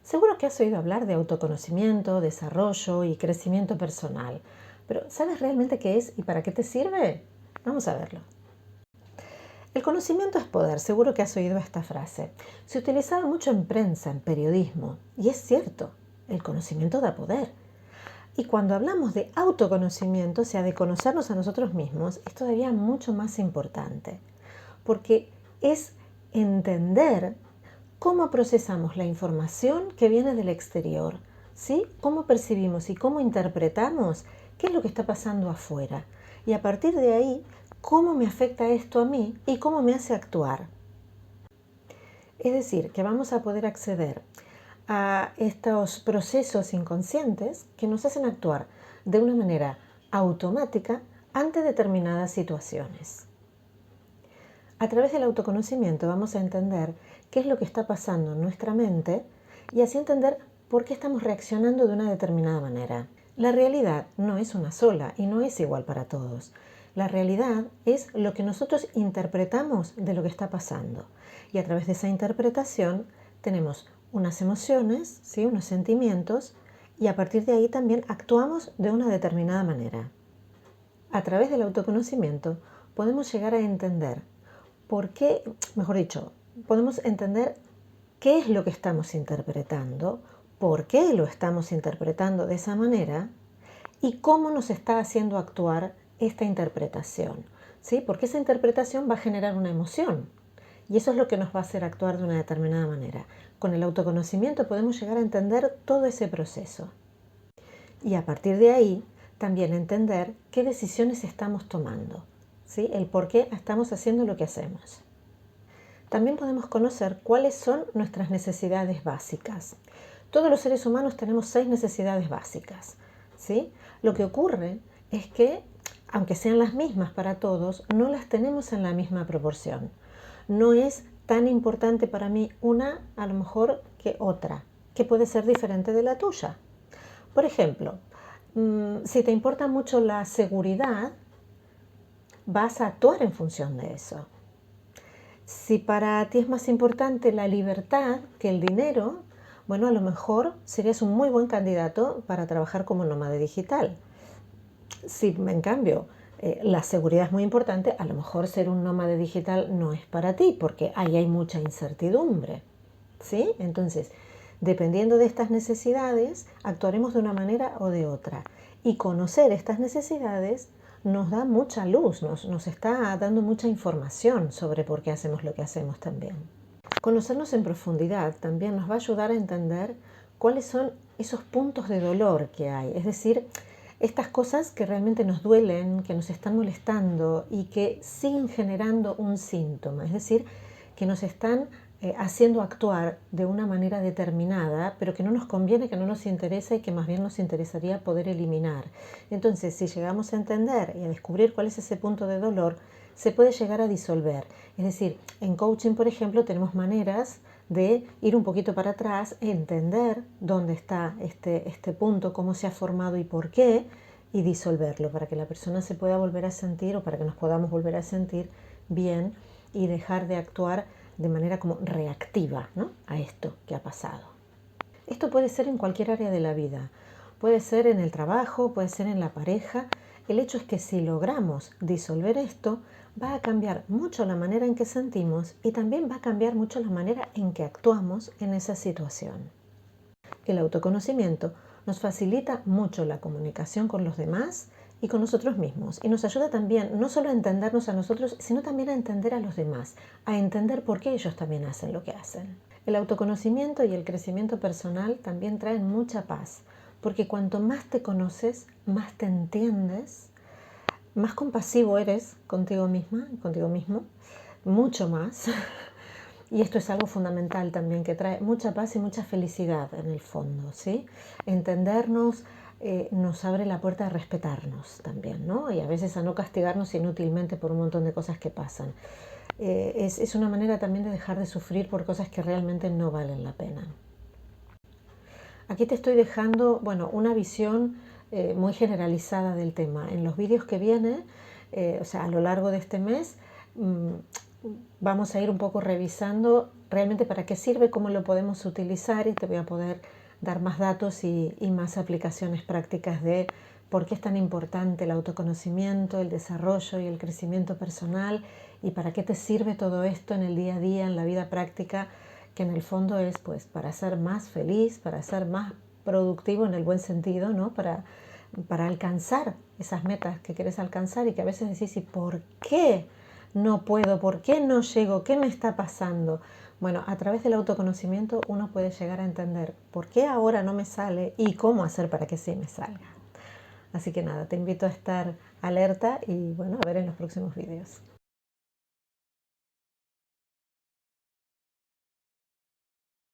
Seguro que has oído hablar de autoconocimiento, desarrollo y crecimiento personal, pero ¿sabes realmente qué es y para qué te sirve? Vamos a verlo. El conocimiento es poder, seguro que has oído esta frase. Se utilizaba mucho en prensa, en periodismo, y es cierto, el conocimiento da poder. Y cuando hablamos de autoconocimiento, o sea, de conocernos a nosotros mismos, es todavía mucho más importante, porque es entender cómo procesamos la información que viene del exterior, ¿sí? Cómo percibimos y cómo interpretamos qué es lo que está pasando afuera. Y a partir de ahí, cómo me afecta esto a mí y cómo me hace actuar. Es decir, que vamos a poder acceder a estos procesos inconscientes que nos hacen actuar de una manera automática ante determinadas situaciones. A través del autoconocimiento vamos a entender qué es lo que está pasando en nuestra mente y así entender por qué estamos reaccionando de una determinada manera. La realidad no es una sola y no es igual para todos. La realidad es lo que nosotros interpretamos de lo que está pasando. Y a través de esa interpretación tenemos unas emociones, ¿sí? Unos sentimientos, y a partir de ahí también actuamos de una determinada manera. A través del autoconocimiento podemos llegar a entender por qué, mejor dicho, podemos entender qué es lo que estamos interpretando, por qué lo estamos interpretando de esa manera y cómo nos está haciendo actuar esta interpretación, ¿sí? Porque esa interpretación va a generar una emoción y eso es lo que nos va a hacer actuar de una determinada manera. Con el autoconocimiento podemos llegar a entender todo ese proceso y a partir de ahí también entender qué decisiones estamos tomando, ¿sí? El por qué estamos haciendo lo que hacemos. También podemos conocer cuáles son nuestras necesidades básicas. Todos los seres humanos tenemos 6 necesidades básicas, ¿sí? Lo que ocurre es que, aunque sean las mismas para todos, no las tenemos en la misma proporción. No es tan importante para mí una, a lo mejor, que otra, que puede ser diferente de la tuya. Por ejemplo, si te importa mucho la seguridad, vas a actuar en función de eso. Si para ti es más importante la libertad que el dinero, bueno, a lo mejor serías un muy buen candidato para trabajar como nómada digital. Si en cambio la seguridad es muy importante, a lo mejor ser un nómada digital no es para ti porque ahí hay mucha incertidumbre, ¿sí? Entonces, dependiendo de estas necesidades, actuaremos de una manera o de otra. Y conocer estas necesidades nos da mucha luz, nos está dando mucha información sobre por qué hacemos lo que hacemos también. Conocernos en profundidad también nos va a ayudar a entender cuáles son esos puntos de dolor que hay, es decir, estas cosas que realmente nos duelen, que nos están molestando y que siguen generando un síntoma, es decir, que nos están haciendo actuar de una manera determinada, pero que no nos conviene, que no nos interesa y que más bien nos interesaría poder eliminar. Entonces, si llegamos a entender y a descubrir cuál es ese punto de dolor, se puede llegar a disolver. Es decir, en coaching, por ejemplo, tenemos maneras de ir un poquito para atrás, entender dónde está este punto, cómo se ha formado y por qué, y disolverlo para que la persona se pueda volver a sentir o para que nos podamos volver a sentir bien y dejar de actuar de manera como reactiva, ¿no?, a esto que ha pasado. Esto puede ser en cualquier área de la vida, puede ser en el trabajo, puede ser en la pareja. El hecho es que si logramos disolver esto, va a cambiar mucho la manera en que sentimos y también va a cambiar mucho la manera en que actuamos en esa situación. El autoconocimiento nos facilita mucho la comunicación con los demás y con nosotros mismos y nos ayuda también no solo a entendernos a nosotros, sino también a entender a los demás, a entender por qué ellos también hacen lo que hacen. El autoconocimiento y el crecimiento personal también traen mucha paz, porque cuanto más te conoces, más te entiendes, más compasivo eres contigo misma, contigo mismo, mucho más. Y esto es algo fundamental también, que trae mucha paz y mucha felicidad en el fondo, ¿sí? Entendernos nos abre la puerta a respetarnos también, ¿no? Y a veces a no castigarnos inútilmente por un montón de cosas que pasan. Es una manera también de dejar de sufrir por cosas que realmente no valen la pena. Aquí te estoy dejando, bueno, una visión muy generalizada del tema. En los vídeos que vienen, o sea, a lo largo de este mes, vamos a ir un poco revisando realmente para qué sirve, cómo lo podemos utilizar, y te voy a poder dar más datos y más aplicaciones prácticas de por qué es tan importante el autoconocimiento, el desarrollo y el crecimiento personal, y para qué te sirve todo esto en el día a día, en la vida práctica, que en el fondo es pues para ser más feliz, para ser más productivo en el buen sentido, ¿no? Para alcanzar esas metas que querés alcanzar y que a veces decís, ¿y por qué no puedo? ¿Por qué no llego? ¿Qué me está pasando? Bueno, a través del autoconocimiento uno puede llegar a entender por qué ahora no me sale y cómo hacer para que sí me salga. Así que nada, te invito a estar alerta y bueno, a ver en los próximos vídeos.